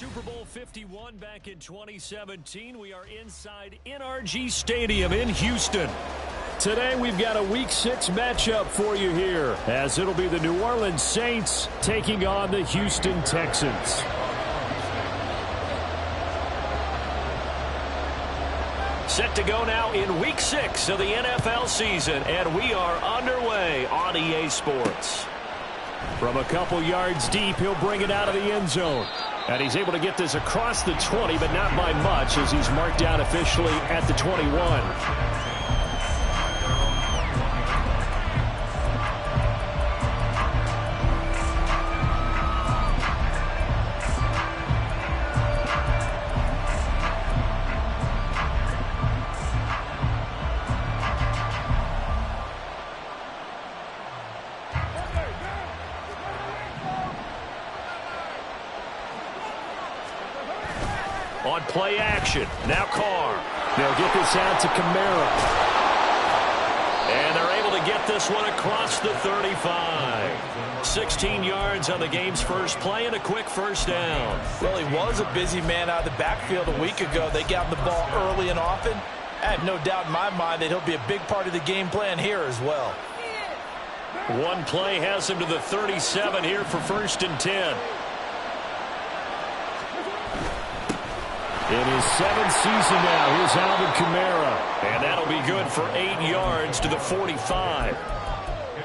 Super Bowl 51 back in 2017. We are inside NRG Stadium in Houston. Today we've got a Week 6 matchup for you here, as it'll be the New Orleans Saints taking on the Houston Texans. Set to go now in Week 6 of the NFL season, and we are underway on EA Sports. From a couple yards deep, he'll bring it out of the end zone. And he's able to get this across the 20, but not by much, as he's marked down officially at the 21. On play action, now Carr. They'll get this out to Kamara. And they're able to get this one across the 35. 16 yards on the game's first play and a quick first down. Well, he was a busy man out of the backfield a week ago. They got him the ball early and often. I have no doubt in my mind that he'll be a big part of the game plan here as well. One play has him to the 37 here for 1st and 10. In his 7th season now, here's Alvin Kamara. And that'll be good for 8 yards to the 45.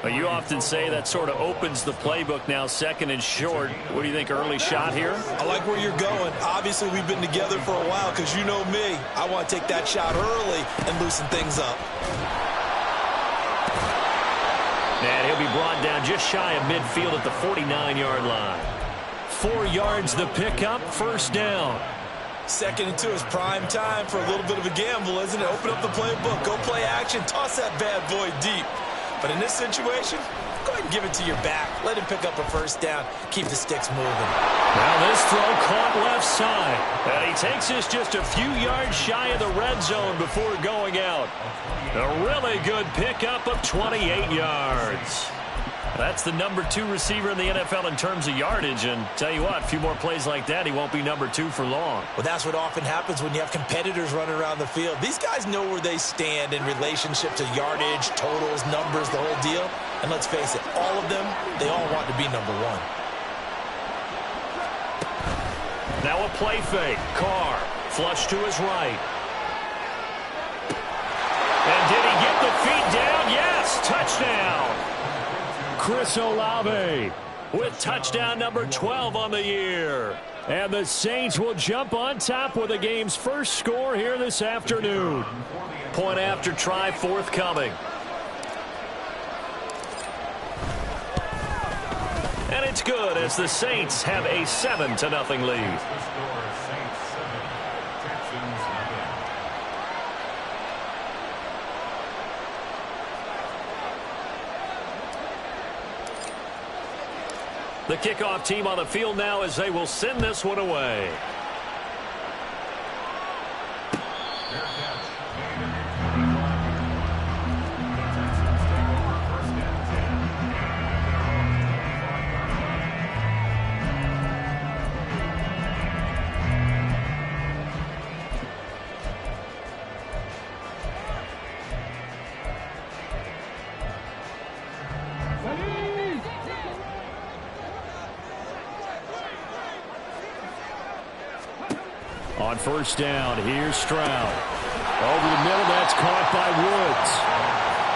You often say that sort of opens the playbook now, 2nd and short. What do you think, early shot here? I like where you're going. Obviously, we've been together for a while because you know me. I want to take that shot early and loosen things up. And he'll be brought down just shy of midfield at the 49-yard line. 4 yards the pickup, first down. 2nd and 2 is prime time for a little bit of a gamble, isn't it? Open up the playbook, go play action, toss that bad boy deep. But in this situation, go ahead and give it to your back. Let him pick up a first down. Keep the sticks moving. Now this throw caught left side. And he takes this just a few yards shy of the red zone before going out. A really good pickup of 28 yards. That's the number 2 receiver in the NFL in terms of yardage. And tell you what, a few more plays like that, he won't be number 2 for long. Well, that's what often happens when you have competitors running around the field. These guys know where they stand in relationship to yardage, totals, numbers, the whole deal. And let's face it, all of them, they all want to be number 1. Now a play fake. Carr, flush to his right. And did he get the feet down? Yes, touchdown. Chris Olave with touchdown number 12 on the year. And the Saints will jump on top with the game's first score here this afternoon. Point after try forthcoming. And it's good as the Saints have a 7-0 lead. The kickoff team on the field now as they will send this one away. On first down, here's Stroud. Over the middle, that's caught by Woods.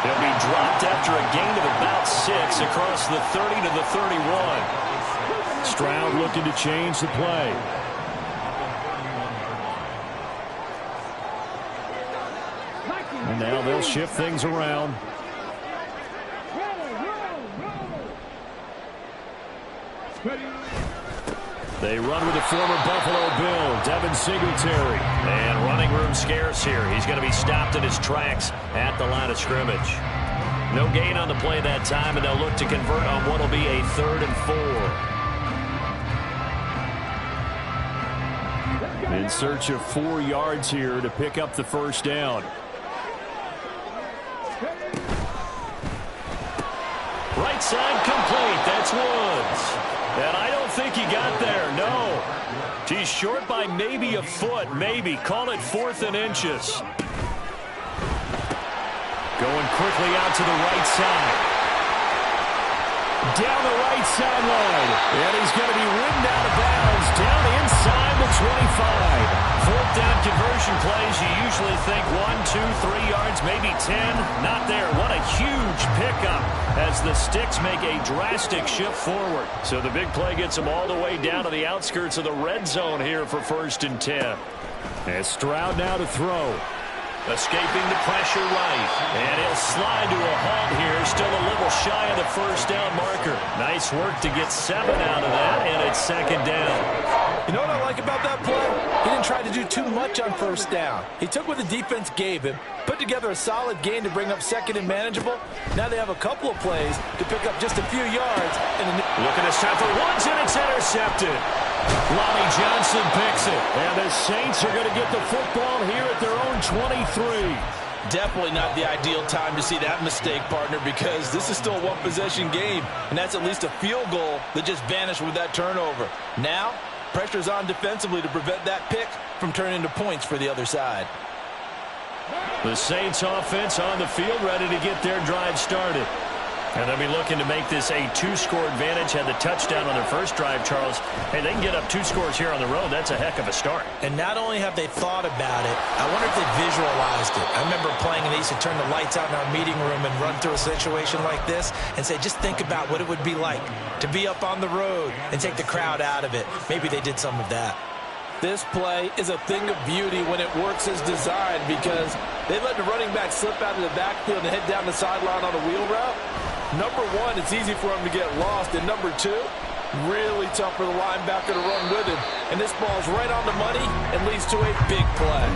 He'll be dropped after a gain of about 6 across the 30 to the 31. Stroud looking to change the play. And now they'll shift things around. They run with the former Buffalo Bill, Devin Singletary. And running room scarce here. He's going to be stopped in his tracks at the line of scrimmage. No gain on the play that time, and they'll look to convert on what will be a 3rd and 4. In search of 4 yards here to pick up the first down. Right side complete. That's Woods. And I don't think he got there, no. He's short by maybe a foot, maybe. Call it 4th and inches. Going quickly out to the right side. Down the right sideline. And he's going to be ridden out of bounds down inside the 25. 4th down conversion plays, you usually think 1, 2, 3 yards, maybe 10. Not there. What a huge pickup as the Sticks make a drastic shift forward. So the big play gets them all the way down to the outskirts of the red zone here for 1st and 10. And Stroud now to throw. Escaping the pressure right. And he'll slide to a halt here. Still a little shy of the 1st down marker. Nice work to get 7 out of that, and it's 2nd down. You know what I like about that play? He didn't try to do too much on 1st down. He took what the defense gave him, put together a solid gain to bring up 2nd and manageable. Now they have a couple of plays to pick up just a few yards. Looking to set for Woods, and it's intercepted. Lonnie Johnson picks it. And the Saints are going to get the football here at their own 23. Definitely not the ideal time to see that mistake, partner, because this is still a one-possession game, and that's at least a field goal that just vanished with that turnover. Now, pressure's on defensively to prevent that pick from turning into points for the other side. The Saints offense on the field, ready to get their drive started. And they'll be looking to make this a 2-score advantage. Had the touchdown on their first drive, Charles. Hey, they can get up 2 scores here on the road. That's a heck of a start. And not only have they thought about it, I wonder if they visualized it. I remember playing, and they used to turn the lights out in our meeting room and run through a situation like this and say, just think about what it would be like to be up on the road and take the crowd out of it. Maybe they did some of that. This play is a thing of beauty when it works as designed, because they let the running back slip out of the backfield and head down the sideline on a wheel route. Number one, it's easy for him to get lost. And number two, really tough for the linebacker to run with him. And this ball's right on the money and leads to a big play.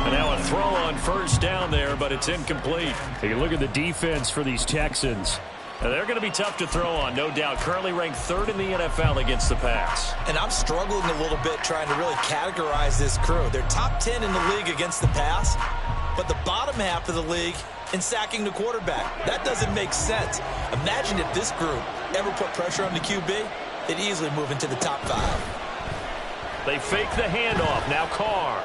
And now a throw on 1st down there, but it's incomplete. Take a look at the defense for these Texans. Now, they're going to be tough to throw on, no doubt. Currently ranked 3rd in the NFL against the pass. And I'm struggling a little bit trying to really categorize this crew. They're top 10 in the league against the pass, but the bottom half of the league in sacking the quarterback. That doesn't make sense. Imagine if this group ever put pressure on the QB, they'd easily move into the top 5. They fake the handoff. Now Carr.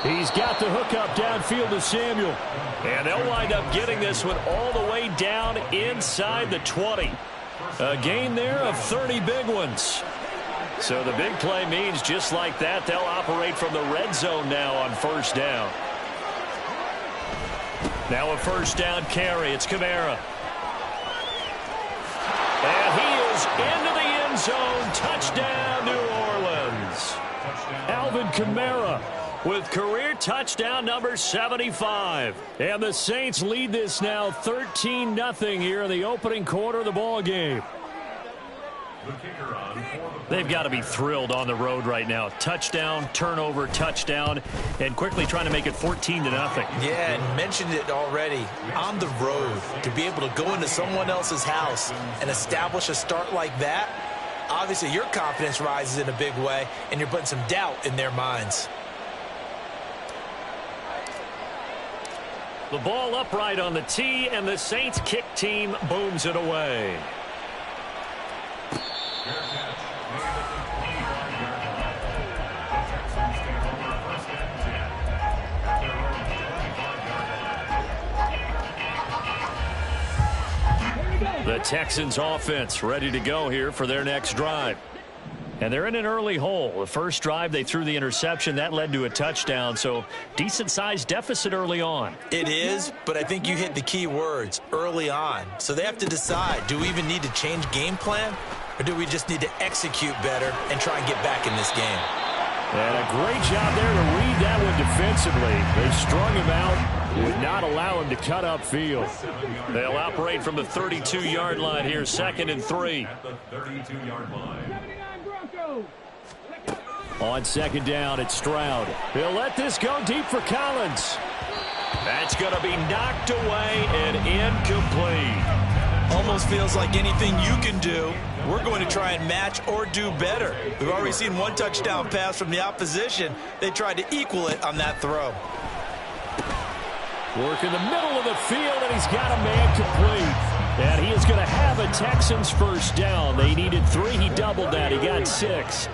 He's got the hookup downfield to Samuel. And they'll wind up getting this one all the way down inside the 20. A gain there of 30 big ones. So the big play means just like that, they'll operate from the red zone now on 1st down. Now a 1st down carry. It's Kamara. And he is into the end zone. Touchdown, New Orleans. Alvin Kamara with career touchdown number 75. And the Saints lead this now 13-0 here in the opening quarter of the ball game. They've got to be thrilled on the road right now. Touchdown, turnover, touchdown, and quickly trying to make it 14-0. Yeah, and mentioned it already. On the road, to be able to go into someone else's house and establish a start like that, obviously your confidence rises in a big way, and you're putting some doubt in their minds. The ball upright on the tee, and the Saints kick team booms it away. The Texans offense ready to go here for their next drive. And they're in an early hole. The first drive, they threw the interception. That led to a touchdown, so decent-sized deficit early on. It is, but I think you hit the key words, early on. So they have to decide, do we even need to change game plan, or do we just need to execute better and try and get back in this game? And a great job there to read that one defensively. They strung him out, would not allow him to cut upfield. They'll operate from the 32-yard line here, 2nd and 3. On 2nd down, it's Stroud. He'll let this go deep for Collins. That's going to be knocked away and incomplete. Almost feels like anything you can do, we're going to try and match or do better. We've already seen one touchdown pass from the opposition. They tried to equal it on that throw. Work in the middle of the field, and he's got a man complete. And he is going to have a Texans 1st down. They needed 3. He doubled that. He got 6.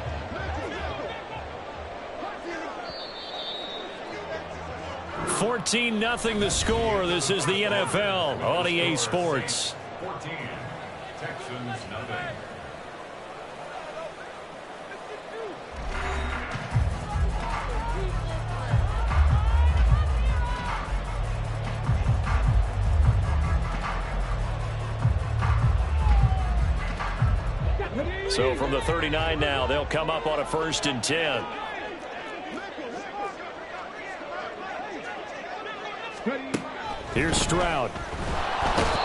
14-0 the score. This is the NFL on EA Sports. 14, Texans nothing. So from the 39 now, they'll come up on a 1st and 10. Here's Stroud.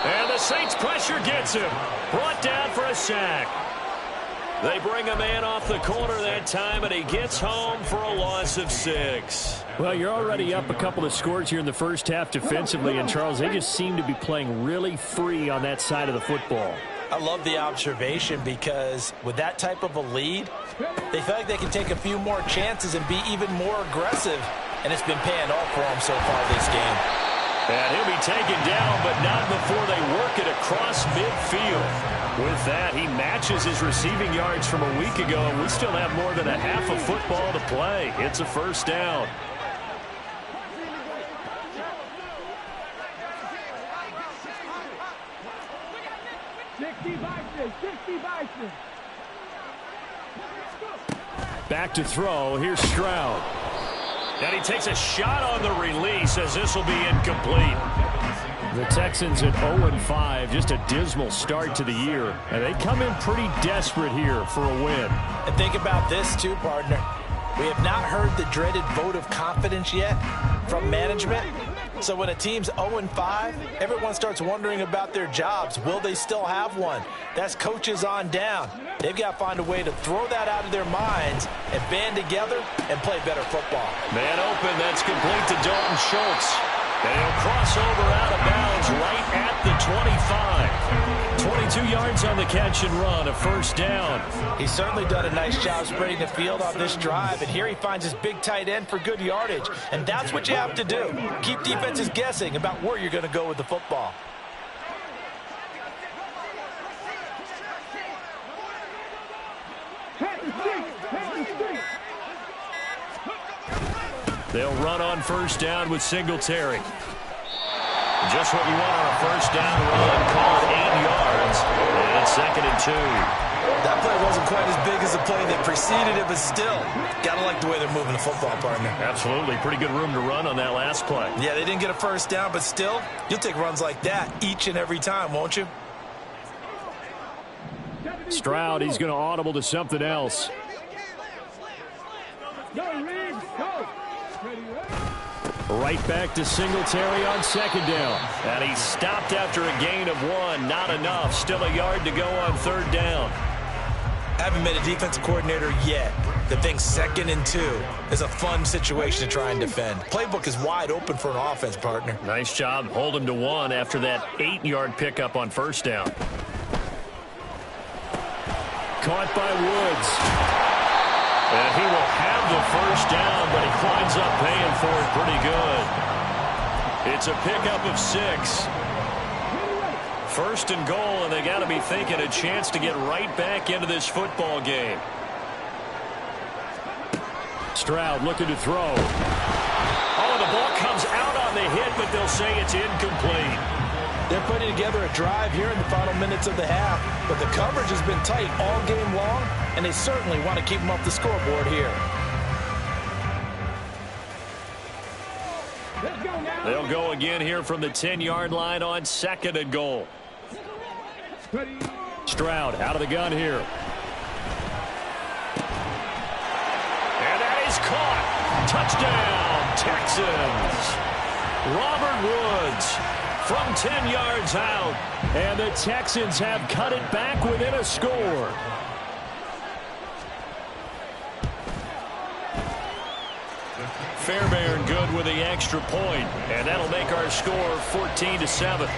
And the Saints pressure gets him. Brought down for a sack. They bring a man off the corner that time, and he gets home for a loss of 6. Well, you're already up a couple of scores here in the first half defensively, and Charles, they just seem to be playing really free on that side of the football. I love the observation because with that type of a lead, they feel like they can take a few more chances and be even more aggressive, and it's been paying off for them so far this game. And he'll be taken down, but not before they work it across midfield. With that, he matches his receiving yards from a week ago, and we still have more than a half of football to play. It's a 1st down. Back to throw. Here's Stroud. And he takes a shot on the release as this will be incomplete. The Texans at 0-5, just a dismal start to the year. And they come in pretty desperate here for a win. And think about this too, partner. We have not heard the dreaded vote of confidence yet from management. So when a team's 0-5, everyone starts wondering about their jobs. Will they still have one? That's coaches on down. They've got to find a way to throw that out of their minds and band together and play better football. Man open, that's complete to Dalton Schultz. And he'll cross over out of bounds right at the 25. 22 yards on the catch and run, a 1st down. He's certainly done a nice job spreading the field on this drive, and here he finds his big tight end for good yardage. And that's what you have to do. Keep defenses guessing about where you're going to go with the football. They'll run on 1st down with Singletary. Just what you want on a 1st down run. Call it 8 yards. And it's 2nd and 2. That play wasn't quite as big as the play that preceded it, but still, gotta like the way they're moving the football, partner. Absolutely. Pretty good room to run on that last play. Yeah, they didn't get a 1st down, but still, you'll take runs like that each and every time, won't you? Stroud, he's going to audible to something else. Right back to Singletary on 2nd down. And he's stopped after a gain of 1. Not enough. Still a yard to go on 3rd down. I haven't been a defensive coordinator yet that thinks 2nd and 2 is a fun situation to try and defend. Playbook is wide open for an offense, partner. Nice job. Hold him to 1 after that 8-yard pickup on 1st down. Caught by Woods. And he will have the 1st down, but he winds up paying for it pretty good. It's a pickup of 6. 1st and goal, and they got to be thinking a chance to get right back into this football game. Stroud looking to throw. Oh, the ball comes out on the hit, but they'll say it's incomplete. They're putting together a drive here in the final minutes of the half, but the coverage has been tight all game long, and they certainly want to keep them off the scoreboard here. They'll go again here from the 10-yard line on 2nd and goal. Stroud out of the gun here. And that is caught. Touchdown, Texans. Robert Woods from 10 yards out. And the Texans have cut it back within a score. Fairbairn good with the extra point, and that'll make our score 14-7.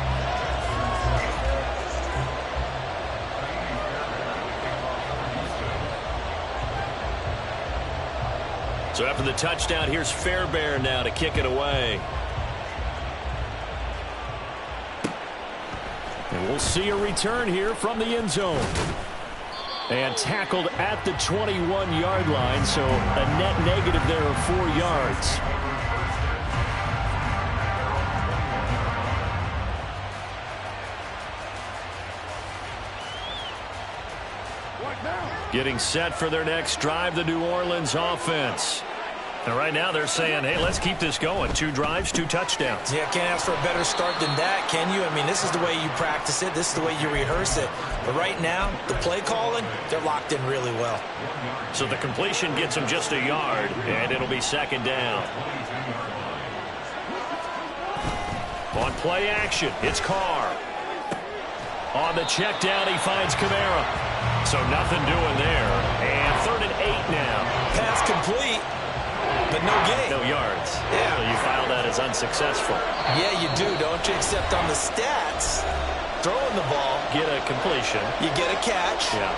So after the touchdown, here's Fairbairn now to kick it away. And we'll see a return here from the end zone. And tackled at the 21-yard line, so a net negative there of 4 yards. Getting set for their next drive, the New Orleans offense. And right now they're saying, hey, let's keep this going. 2 drives, 2 touchdowns. Yeah, can't ask for a better start than that, can you? I mean, this is the way you practice it. This is the way you rehearse it. But right now, the play calling, they're locked in really well. So the completion gets them just a yard, and it'll be 2nd down. On play action, it's Carr. On the check down, he finds Kamara. So nothing doing there. And 3rd and 8 now. Pass complete, but no gain. No yards. Yeah. So you file that as unsuccessful. Yeah, you do, don't you? Except on the stats, throwing the ball. Get a completion. You get a catch. Yeah.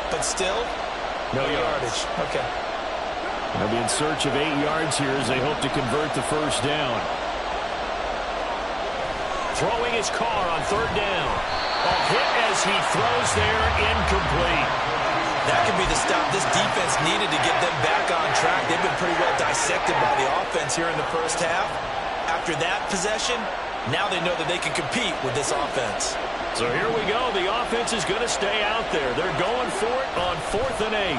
But still, no yardage. Okay. They'll be in search of 8 yards here as they hope to convert the 1st down. Throwing his Carr on 3rd down. A hit as he throws there, incomplete. That could be the stop this defense needed to get them back on track. They've been pretty well dissected by the offense here in the 1st half. After that possession, now they know that they can compete with this offense. So here we go. The offense is going to stay out there. They're going for it on 4th and 8.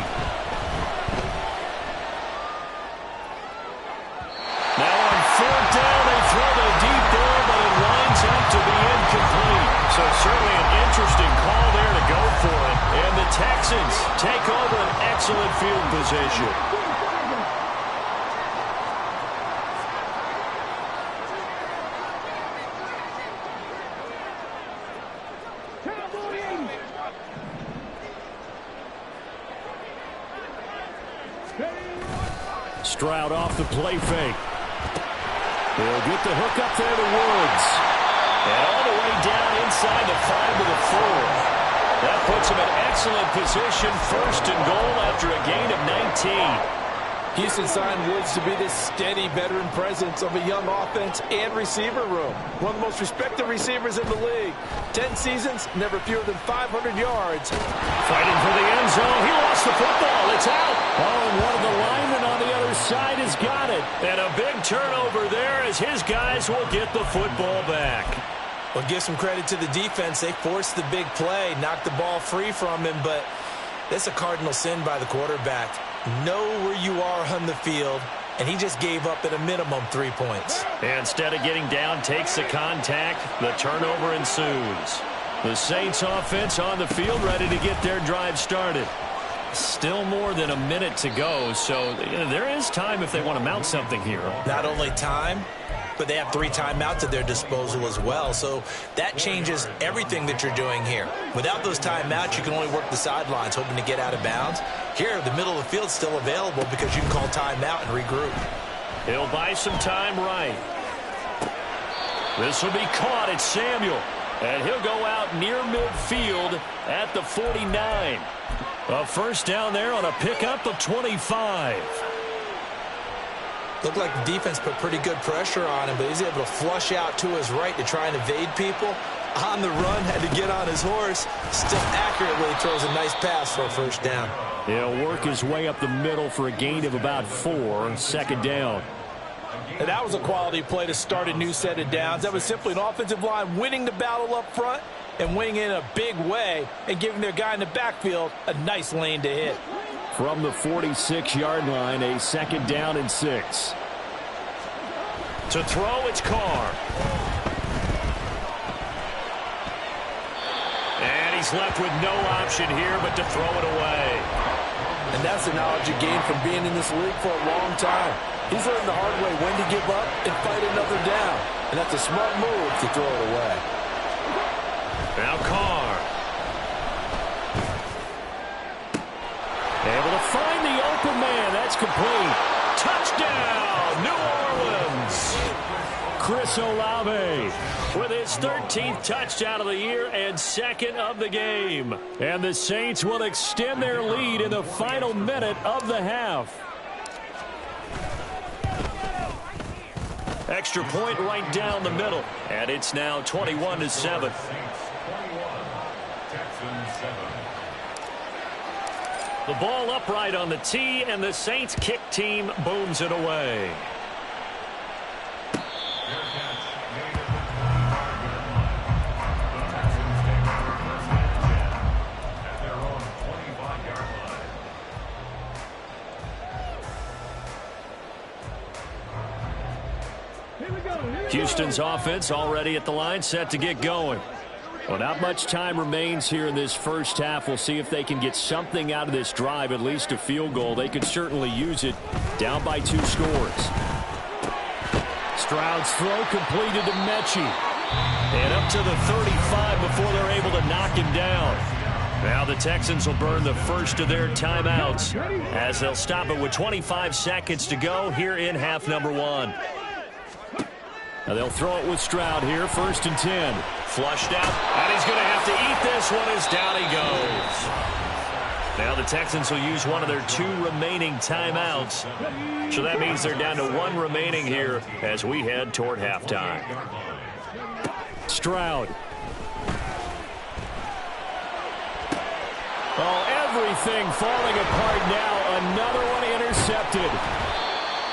Now on 4th down, they throw the deep ball, but it winds up to be incomplete. So certainly an interesting call there to go for it. And the Texans take over an excellent field position. Stroud off the play fake. They'll get the hook up there to Woods. And all the way down inside the 5 to the 4. That puts him in excellent position, 1st and goal after a gain of 19. Houston signed Woods to be this steady veteran presence of a young offense and receiver room. One of the most respected receivers in the league. 10 seasons, never fewer than 500 yards. Fighting for the end zone. He lost the football. It's out. Oh, and one of the linemen on the other side has got it. And a big turnover there as his guys will get the football back. Well, give some credit to the defense. They forced the big play, knocked the ball free from him, but that's a cardinal sin by the quarterback. Know where you are on the field, and he just gave up at a minimum 3 points. Instead of getting down, takes the contact. The turnover ensues. The Saints offense on the field, ready to get their drive started. Still more than a minute to go, so there is time if they want to mount something here. Not only time, but they have 3 timeouts at their disposal as well. So that changes everything that you're doing here. Without those timeouts, you can only work the sidelines, hoping to get out of bounds. Here, the middle of the field's still available because you can call timeout and regroup. He'll buy some time right. This will be caught. It's Samuel. And he'll go out near midfield at the 49. A 1st down there on a pickup of 25. Looked like the defense put pretty good pressure on him, but he's able to flush out to his right to try and evade people. On the run, had to get on his horse. Still accurately throws a nice pass for a 1st down. He'll work his way up the middle for a gain of about 4, 2nd down. And that was a quality play to start a new set of downs. That was simply an offensive line winning the battle up front and winning in a big way and giving their guy in the backfield a nice lane to hit. From the 46-yard line, a 2nd down and 6. To throw, it's Carr. And he's left with no option here but to throw it away. And that's the knowledge you gain from being in this league for a long time. He's learned the hard way when to give up and fight another down. And that's a smart move to throw it away. Now Carr. Able to find the open man. That's complete. Touchdown, New Orleans. Chris Olave with his 13th touchdown of the year and 2nd of the game. And the Saints will extend their lead in the final minute of the half. Extra point right down the middle. And it's now 21-7. The ball upright on the tee, and the Saints kick team booms it away. Houston's offense already at the line, set to get going. Well, not much time remains here in this first half. We'll see if they can get something out of this drive, at least a field goal. They could certainly use it. Down by 2 scores. Stroud's throw completed to Mechie. And up to the 35 before they're able to knock him down. Now the Texans will burn the first of their timeouts as they'll stop it with 25 seconds to go here in half number 1. Now they'll throw it with Stroud here, 1st and 10. Flushed out, and he's going to have to eat this one as down he goes. Now the Texans will use one of their 2 remaining timeouts. So that means they're down to 1 remaining here as we head toward halftime. Stroud. Oh, everything falling apart now. Another one intercepted.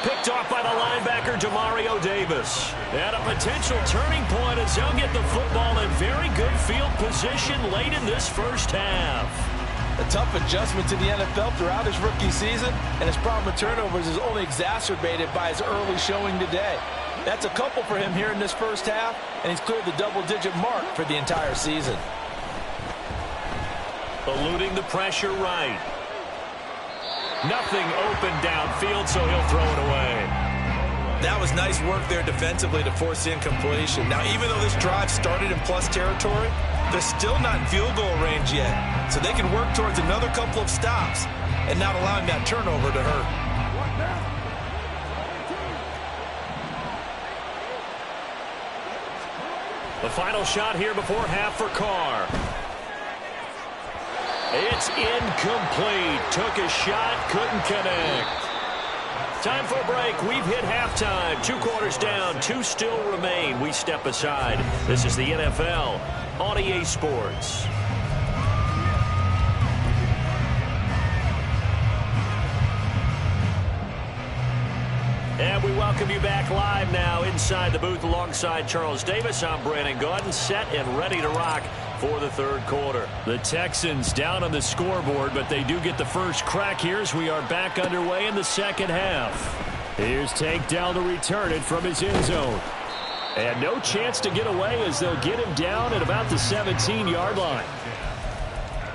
Picked off by the linebacker, Demario Davis. And a potential turning point as they'll get the football in very good field position late in this first half. A tough adjustment to the NFL throughout his rookie season, and his problem with turnovers is only exacerbated by his early showing today. That's a couple for him here in this first half, and he's cleared the double-digit mark for the entire season. Eluding the pressure right. Nothing open downfield, so he'll throw it away. That was nice work there defensively to force the incompletion. Now, even though this drive started in plus territory, they're still not in field goal range yet. So they can work towards another couple of stops and not allowing that turnover to hurt. The final shot here before half for Carr. It's incomplete. Took a shot, couldn't connect. Time for a break. We've hit halftime. 2 quarters down, 2 still remain. We step aside. This is the NFL on EA Sports. And we welcome you back live now inside the booth alongside Charles Davis. I'm Brandon Gaudin, set and ready to rock for the 3rd quarter. The Texans down on the scoreboard, but they do get the first crack here as we are back underway in the second half. Here's Tank down to return it from his end zone. And no chance to get away as they'll get him down at about the 17-yard line.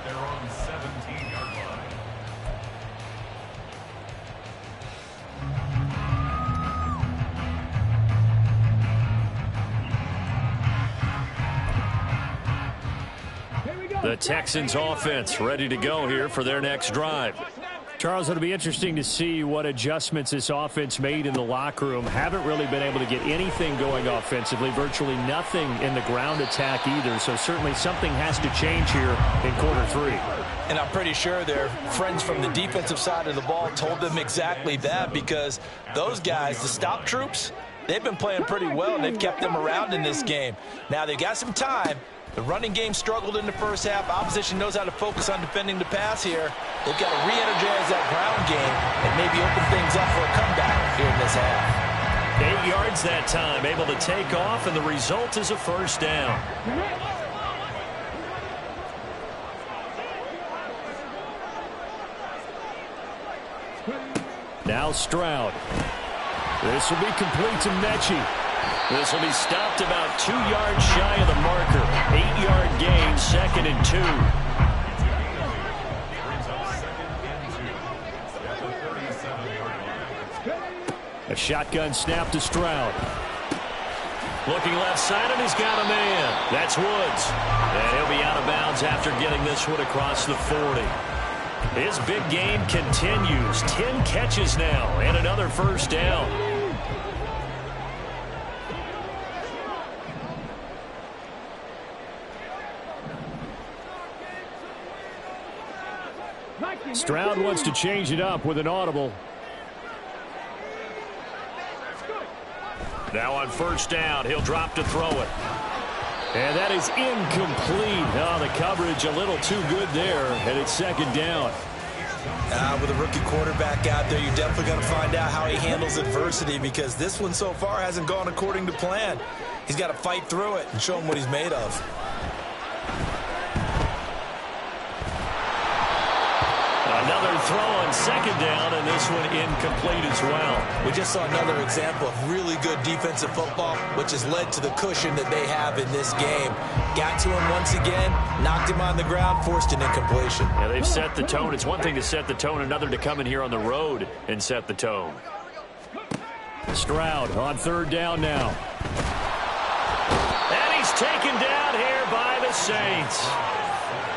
They're on the 17-yard line. The Texans offense ready to go here for their next drive. Charles, it'll be interesting to see what adjustments this offense made in the locker room. Haven't really been able to get anything going offensively, virtually nothing in the ground attack either. So certainly something has to change here in quarter 3. And I'm pretty sure their friends from the defensive side of the ball told them exactly that, because those guys, the stop troops, they've been playing pretty well, and they've kept them around in this game. Now they've got some time. The running game struggled in the first half. Opposition knows how to focus on defending the pass here. They've got to re-energize that ground game and maybe open things up for a comeback here in this half. 8 yards that time, able to take off, and the result is a first down. Now Stroud. This will be complete to Mechie. This will be stopped about 2 yards shy of the marker. 8-yard gain, 2nd and 2. A shotgun snap to Stroud. Looking left side, and he's got a man. That's Woods. And he'll be out of bounds after getting this one across the 40. His big game continues. 10 catches now, and another first down. Stroud wants to change it up with an audible. Now on first down, he'll drop to throw it. And that is incomplete. Oh, the coverage a little too good there, and it's 2nd down. With a rookie quarterback out there, you're definitely going to find out how he handles adversity, because this one so far hasn't gone according to plan. He's got to fight through it and show him what he's made of. Another throw on second down, and this one incomplete as well. We just saw another example of really good defensive football, which has led to the cushion that they have in this game. Got to him once again, knocked him on the ground, forced an incompletion. Yeah, they've set the tone. It's one thing to set the tone, another to come in here on the road and set the tone. Stroud on third down now. And he's taken down here by the Saints.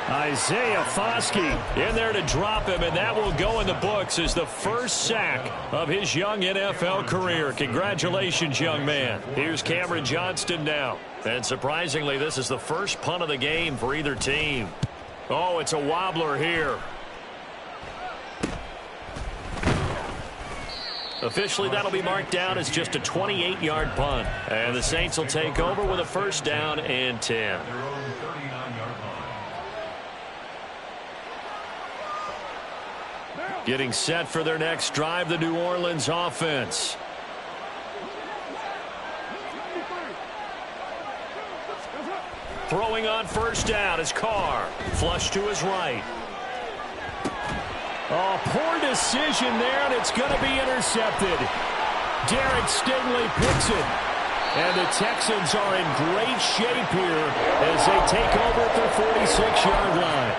Isaiah Foskey in there to drop him, and that will go in the books as the first sack of his young NFL career. Congratulations, young man. Here's Cameron Johnston now. And surprisingly, this is the first punt of the game for either team. Oh, it's a wobbler here. Officially, that'll be marked down as just a 28-yard punt. And the Saints will take over with a first down and 10. Getting set for their next drive, the New Orleans offense. Throwing on first down is Carr. Flush to his right. Oh, poor decision there, and it's going to be intercepted. Derek Stingley picks it. And the Texans are in great shape here as they take over at their 46-yard line.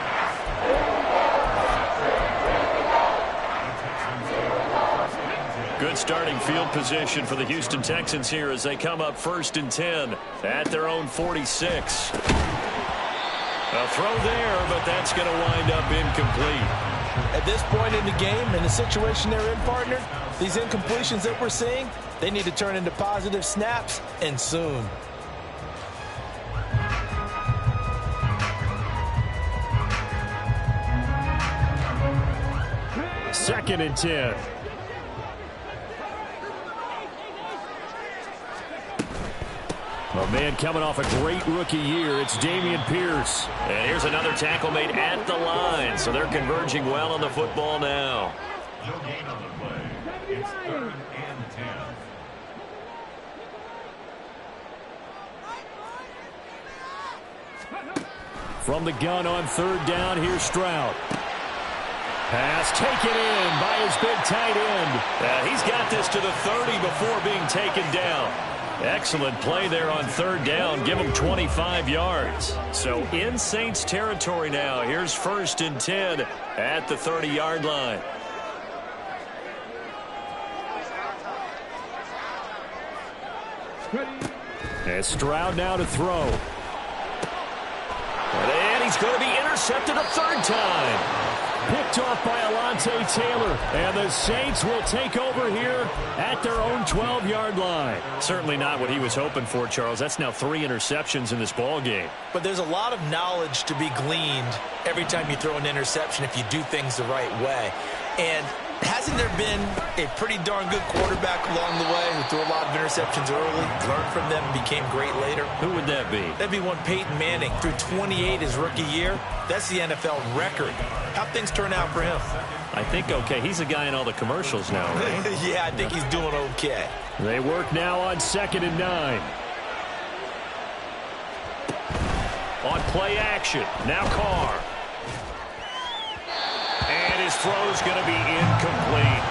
Good starting field position for the Houston Texans here as they come up first and 10 at their own 46. A throw there, but that's going to wind up incomplete. At this point in the game, in the situation they're in, partner, these incompletions that we're seeing, they need to turn into positive snaps, and soon. Second and 10. A man coming off a great rookie year. It's Dameon Pierce. And here's another tackle made at the line. So they're converging well on the football now. No gain on the play. It's 3rd and 10. From the gun on third down, here's Stroud. Pass taken in by his big tight end. He's got this to the 30 before being taken down. Excellent play there on third down. Give him 25 yards. So in Saints territory now. Here's first and 10 at the 30-yard line. And Stroud now to throw. And he's going to be intercepted a third time. Picked off by Alontae Taylor. And the Saints will take over here at their own 12-yard line. Certainly not what he was hoping for, Charles. That's now 3 interceptions in this ball game. But there's a lot of knowledge to be gleaned every time you throw an interception if you do things the right way. And hasn't there been a pretty darn good quarterback along the way who threw a lot of interceptions early, learned from them, became great later? Who would that be? That'd be one Peyton Manning. Threw 28 his rookie year. That's the NFL record. How'd things turn out for him? I think okay. He's a guy in all the commercials now, right? Yeah, I think he's doing okay. They work now on 2nd and 9. On play action. Now Carr. And his throw's going to be incomplete.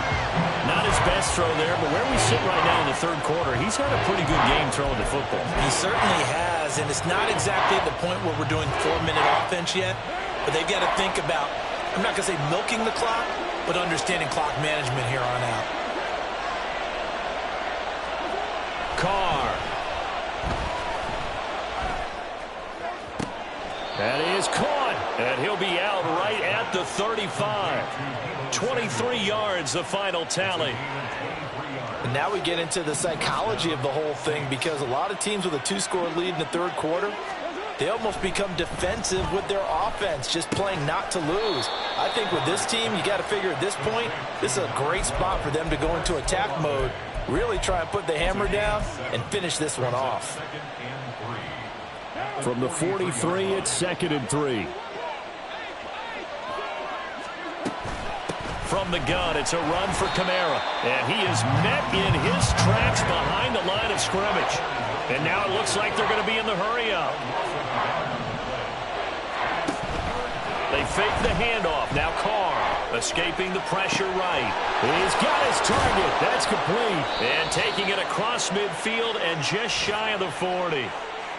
Not his best throw there, but where we sit right now in the third quarter, he's had a pretty good game throwing the football. He certainly has, and it's not exactly at the point where we're doing 4-minute offense yet, but they've got to think about, I'm not going to say milking the clock, but understanding clock management here on out. Carr. That is caught. And he'll be out right at the 35. 23 yards, the final tally. And now we get into the psychology of the whole thing, because a lot of teams with a 2-score lead in the third quarter, they almost become defensive with their offense, just playing not to lose. I think with this team, you got to figure at this point, this is a great spot for them to go into attack mode, really try and put the hammer down and finish this one off. From the 43, it's 2nd and 3. From the gun, it's a run for Kamara. And he is met in his tracks behind the line of scrimmage. And now it looks like they're going to be in the hurry-up. They fake the handoff. Now Carr. Escaping the pressure right. He's got his target. That's complete. And taking it across midfield and just shy of the 40.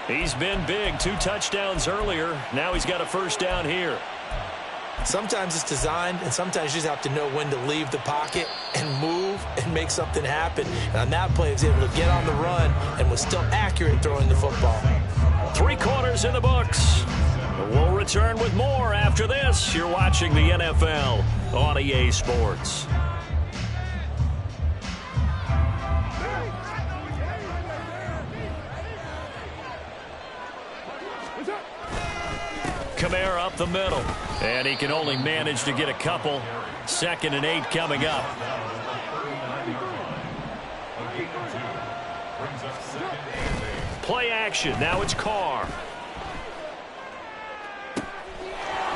He's been big. 2 touchdowns earlier. Now he's got a first down here. Sometimes it's designed, and sometimes you just have to know when to leave the pocket and move and make something happen. And on that play, he was able to get on the run and was still accurate throwing the football. 3 quarters in the books. We'll return with more after this. You're watching the NFL on EA Sports. Kamara up the middle. And he can only manage to get a couple. 2nd and 8 coming up. Play action. Now it's Carr.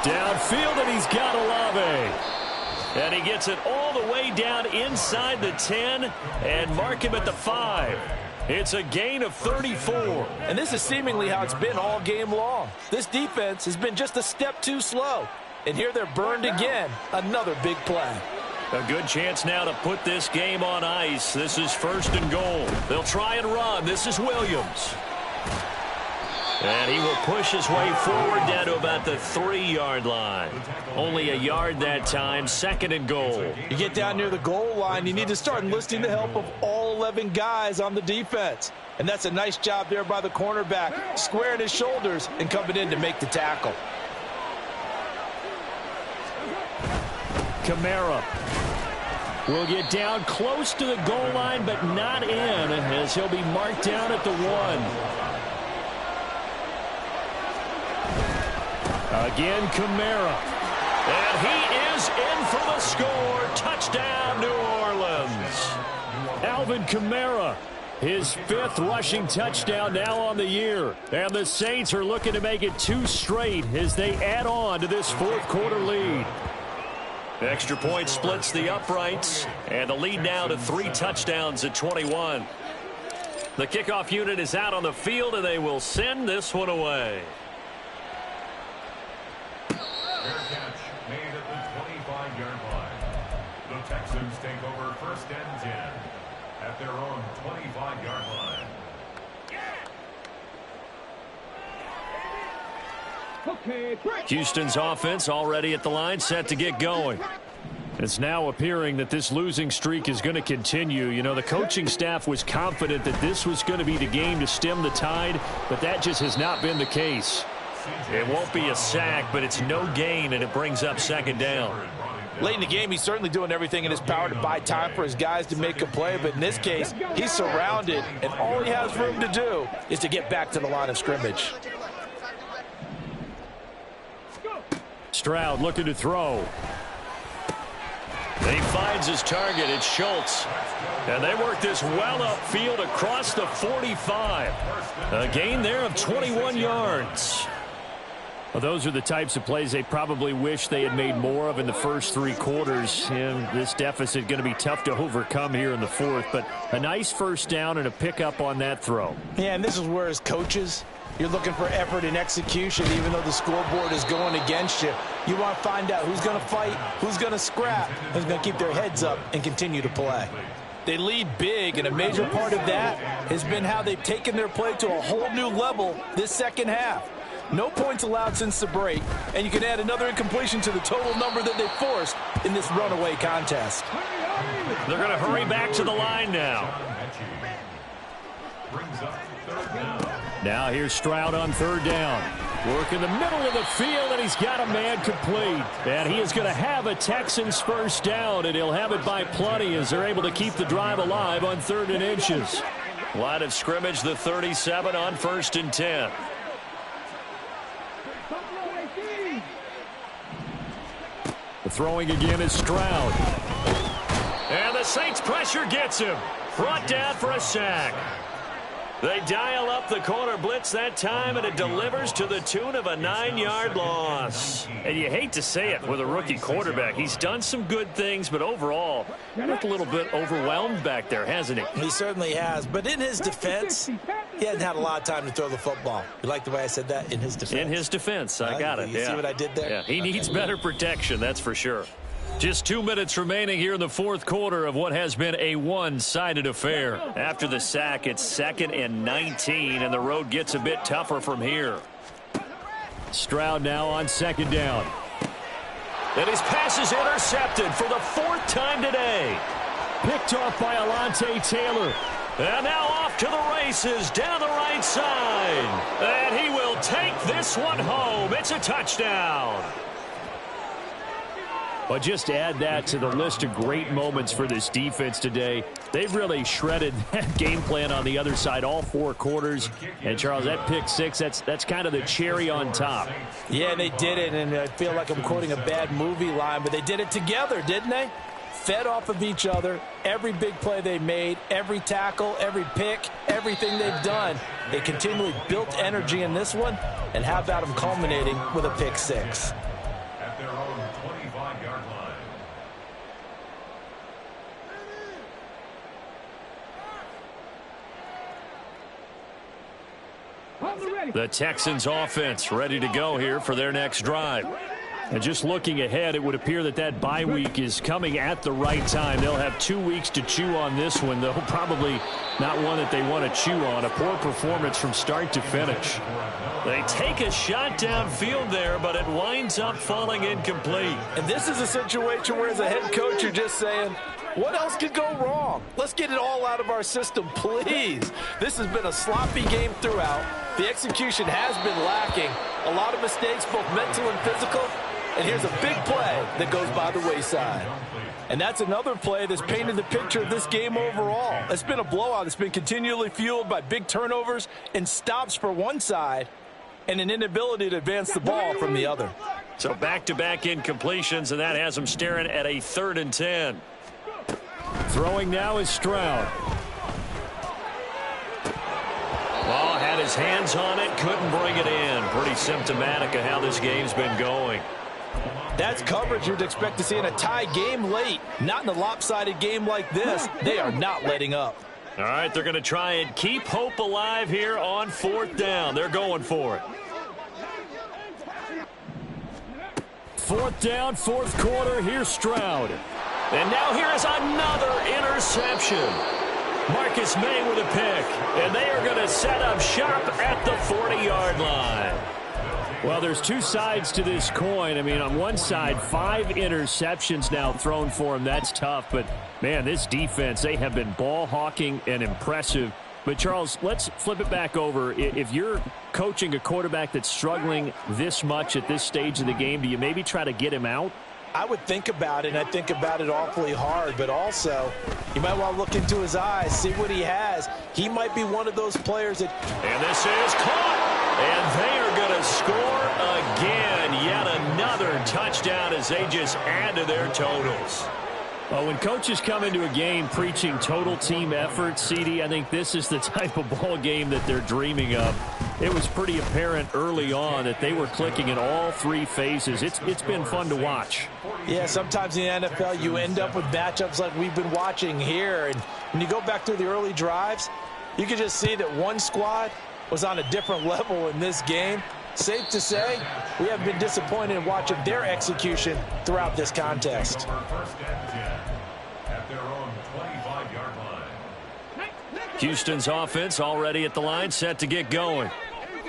Downfield, and he's got Olave. And he gets it all the way down inside the 10 and mark him at the 5. It's a gain of 34. And this is seemingly how it's been all game long. This defense has been just a step too slow. And here they're burned again. Another big play. A good chance now to put this game on ice. This is 1st and goal. They'll try and run. This is Williams. And he will push his way forward down to about the 3-yard line. Only a yard that time. 2nd and goal. You get down near the goal line, you need to start enlisting the help of all 11 guys on the defense. And that's a nice job there by the cornerback, squaring his shoulders and coming in to make the tackle. Kamara will get down close to the goal line, but not in, as he'll be marked down at the 1. Again, Kamara. And he is in for the score. Touchdown, New Orleans. Alvin Kamara, his 5th rushing touchdown now on the year. And the Saints are looking to make it 2 straight as they add on to this 4th quarter lead. Extra point splits the uprights. And the lead now to 3 touchdowns at 21. The kickoff unit is out on the field, and they will send this one away. Fair catch made at the 25-yard line. The Texans take over 1st and 10 at their own 25-yard line. Houston's offense already at the line, set to get going. It's now appearing that this losing streak is going to continue. You know, the coaching staff was confident that this was going to be the game to stem the tide, but that just has not been the case. It won't be a sack, but it's no gain, and it brings up 2nd down. Late in the game, he's certainly doing everything in his power to buy time for his guys to make a play, but in this case, he's surrounded, and all he has room to do is to get back to the line of scrimmage. Stroud looking to throw. And he finds his target. It's Schultz. And they work this well upfield across the 45. A gain there of 21 yards. Well, those are the types of plays they probably wish they had made more of in the first 3 quarters. And this deficit going to be tough to overcome here in the 4th. But a nice first down and a pickup on that throw. Yeah, and this is where as coaches, you're looking for effort and execution, even though the scoreboard is going against you. You want to find out who's going to fight, who's going to scrap, who's going to keep their heads up and continue to play. They lead big, and a major part of that has been how they've taken their play to a whole new level this 2nd half. No points allowed since the break, and you can add another incompletion to the total number that they forced in this runaway contest. They're going to hurry back to the line now. Now here's Stroud on 3rd down. Work in the middle of the field, and he's got a man complete. And he is going to have a Texans first down, and he'll have it by plenty as they're able to keep the drive alive on 3rd and inches. Line of scrimmage, the 37 on 1st and 10. The throwing again is Stroud. And the Saints pressure gets him. Brought down for a sack. They dial up the corner blitz that time, and it delivers to the tune of a 9-yard loss. And you hate to say it with a rookie quarterback. He's done some good things, but overall, he looked a little bit overwhelmed back there, hasn't he? He certainly has. But in his defense, he hasn't had a lot of time to throw the football. You like the way I said that? In his defense. In his defense. I got it. You see what I did there? Yeah. He needs better protection, that's for sure. Just 2 minutes remaining here in the fourth quarter of what has been a one-sided affair. After the sack, it's 2nd and 19, and the road gets a bit tougher from here. Stroud now on 2nd down. And his pass is intercepted for the 4th time today. Picked off by Alontae Taylor. And now off to the races down the right side. And he will take this one home. It's a touchdown. But just to add that to the list of great moments for this defense today. They've really shredded that game plan on the other side all 4 quarters. And, Charles, that pick 6, that's kind of the cherry on top. Yeah, they did it, and I feel like I'm quoting a bad movie line, but they did it together, didn't they? Fed off of each other, every big play they made, every tackle, every pick, everything they've done. They continually built energy in this one, and how about them culminating with a pick 6? At their own 25-yard line. The Texans offense ready to go here for their next drive. And just looking ahead, it would appear that that bye week is coming at the right time. They'll have 2 weeks to chew on this one, though probably not one that they want to chew on. A poor performance from start to finish. They take a shot downfield there, but it winds up falling incomplete. And this is a situation where, as a head coach, you're just saying, what else could go wrong? Let's get it all out of our system, please. This has been a sloppy game throughout. The execution has been lacking. A lot of mistakes, both mental and physical. And here's a big play that goes by the wayside. And that's another play that's painted the picture of this game overall. It's been a blowout. It's been continually fueled by big turnovers and stops for one side and an inability to advance the ball from the other. So back-to-back incompletions, and that has them staring at a 3rd and 10. Throwing now is Stroud. Ball had his hands on it, couldn't bring it in. Pretty symptomatic of how this game's been going. That's coverage you'd expect to see in a tie game late. Not in a lopsided game like this. They are not letting up. All right, they're going to try and keep hope alive here on 4th down. They're going for it. 4th down, 4th quarter. Here's Stroud. And now here is another interception. Marcus May with a pick. And they are going to set up shop at the 40-yard line. Well, there's 2 sides to this coin. I mean, on one side, 5 interceptions now thrown for him. That's tough. But, man, this defense, they have been ball hawking and impressive. But, Charles, let's flip it back over. If you're coaching a quarterback that's struggling this much at this stage of the game, do you maybe try to get him out? I would think about it, and I think about it awfully hard. But also, you might want to look into his eyes, see what he has. He might be one of those players that... And this is caught. And they are going to score again. Yet another touchdown as they just add to their totals. Well, when coaches come into a game preaching total team effort, CD, I think this is the type of ball game that they're dreaming of. It was pretty apparent early on that they were clicking in all 3 phases. It's been fun to watch. Yeah, sometimes in the NFL you end up with matchups like we've been watching here. And when you go back through the early drives, you can just see that one squad was on a different level in this game. Safe to say, we have been disappointed in watching their execution throughout this contest. Houston's offense already at the line, set to get going.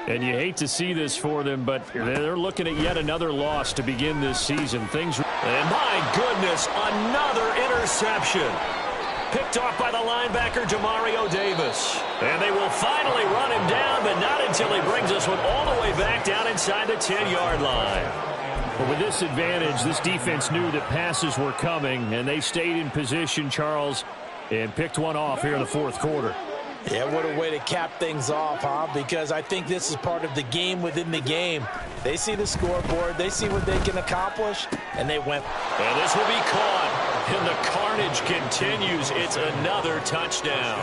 And you hate to see this for them, but they're looking at yet another loss to begin this season. And my goodness, another interception. Picked off by the linebacker, Demario Davis. And they will finally run him down, but not until he brings this one all the way back down inside the 10-yard line. But with this advantage, this defense knew that passes were coming, and they stayed in position, Charles, and picked one off here in the 4th quarter. Yeah, what a way to cap things off, huh? Because I think this is part of the game within the game. They see the scoreboard, they see what they can accomplish, and they went. And this will be caught. And the carnage continues. It's another touchdown.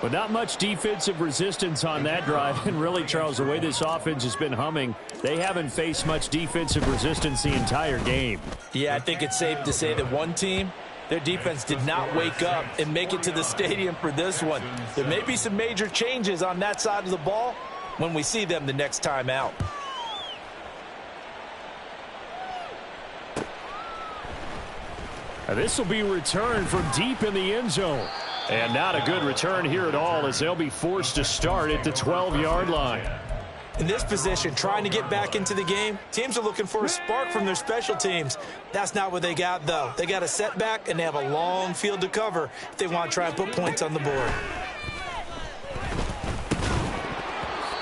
But not much defensive resistance on that drive. And really, Charles, the way this offense has been humming, they haven't faced much defensive resistance the entire game. Yeah, I think it's safe to say that one team, their defense did not wake up and make it to the stadium for this one. There may be some major changes on that side of the ball when we see them the next time out. This will be returned from deep in the end zone. And not a good return here at all, as they'll be forced to start at the 12-yard line. In this position, trying to get back into the game, teams are looking for a spark from their special teams. That's not what they got, though. They got a setback, and they have a long field to cover if they want to try and put points on the board.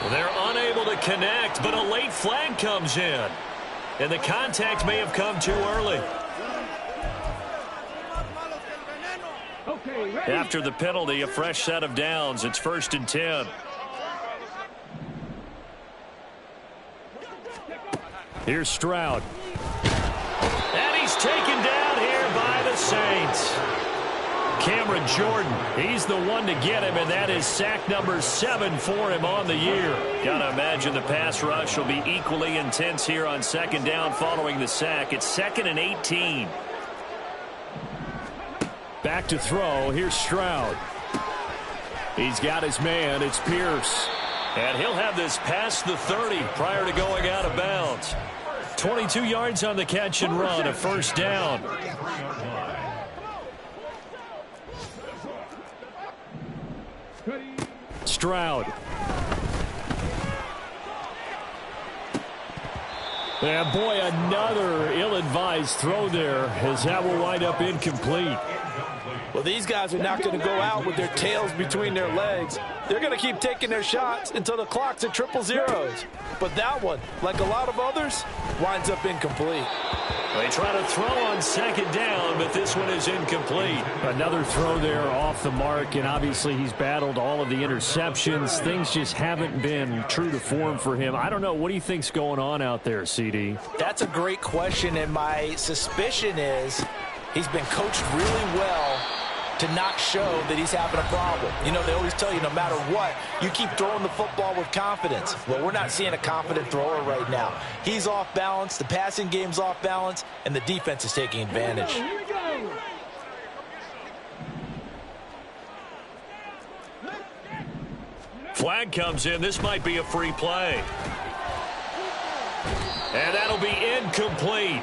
Well, they're unable to connect, but a late flag comes in. And the contact may have come too early. After the penalty, a fresh set of downs. It's 1st and 10. Here's Stroud. And he's taken down here by the Saints. Cameron Jordan, he's the one to get him, and that is sack number 7 for him on the year. Gotta imagine the pass rush will be equally intense here on 2nd down following the sack. It's 2nd and 18. Back to throw. Here's Stroud. He's got his man. It's Pierce. And he'll have this past the 30 prior to going out of bounds. 22 yards on the catch and run, a 1st down. Stroud. And boy, another ill-advised throw there, as that will wind up incomplete. Well, these guys are not going to go out with their tails between their legs. They're going to keep taking their shots until the clock's at 000. But that one, like a lot of others, winds up incomplete. They try to throw on 2nd down, but this one is incomplete. Another throw there off the mark, and obviously he's battled all of the interceptions. Things just haven't been true to form for him. I don't know. What do you think's going on out there, CD? That's a great question, and my suspicion is he's been coached really well to not show that he's having a problem. You know, they always tell you no matter what, you keep throwing the football with confidence. Well, we're not seeing a confident thrower right now. He's off balance, the passing game's off balance, and the defense is taking advantage. Flag comes in. This might be a free play. And that'll be incomplete.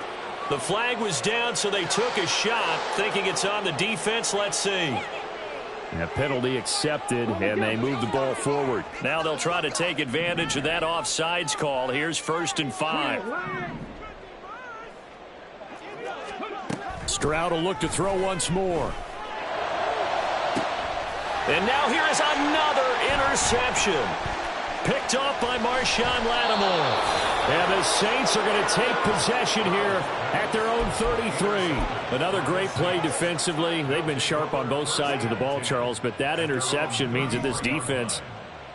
The flag was down, so they took a shot, thinking it's on the defense. Let's see. A penalty accepted, and they move the ball forward. Now they'll try to take advantage of that offsides call. Here's 1st and 5. Stroud will look to throw once more. And now here is another interception. Picked off by Marshawn Lattimore. And the Saints are going to take possession here at their own 33. Another great play defensively. They've been sharp on both sides of the ball, Charles, but that interception means that this defense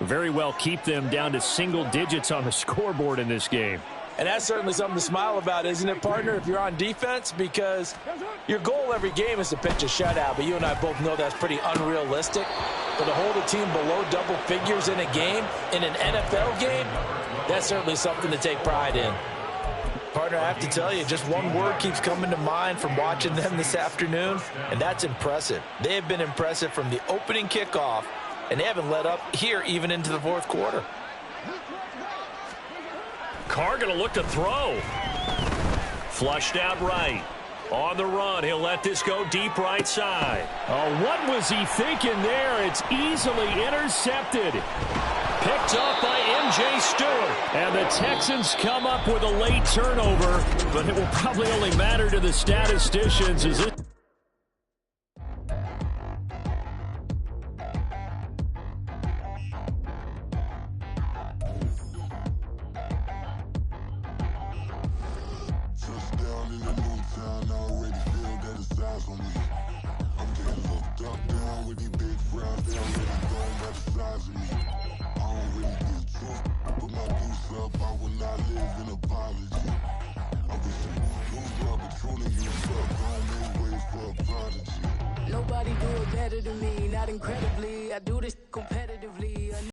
very well keep them down to single digits on the scoreboard in this game. And that's certainly something to smile about, isn't it, partner, if you're on defense? Because your goal every game is to pitch a shutout, but you and I both know that's pretty unrealistic. But to hold a team below double figures in a game, in an NFL game, that's certainly something to take pride in. Partner, I have to tell you, just one word keeps coming to mind from watching them this afternoon, and that's impressive. They have been impressive from the opening kickoff, and they haven't let up here even into the 4th quarter. Carr going to look to throw. Flushed out right. On the run, he'll let this go deep right side. Oh, what was he thinking there? It's easily intercepted. Picked up by M.J. Stewart. And the Texans come up with a late turnover, but it will probably only matter to the statisticians as it Nobody do it better than me, not incredibly. I do this competitively.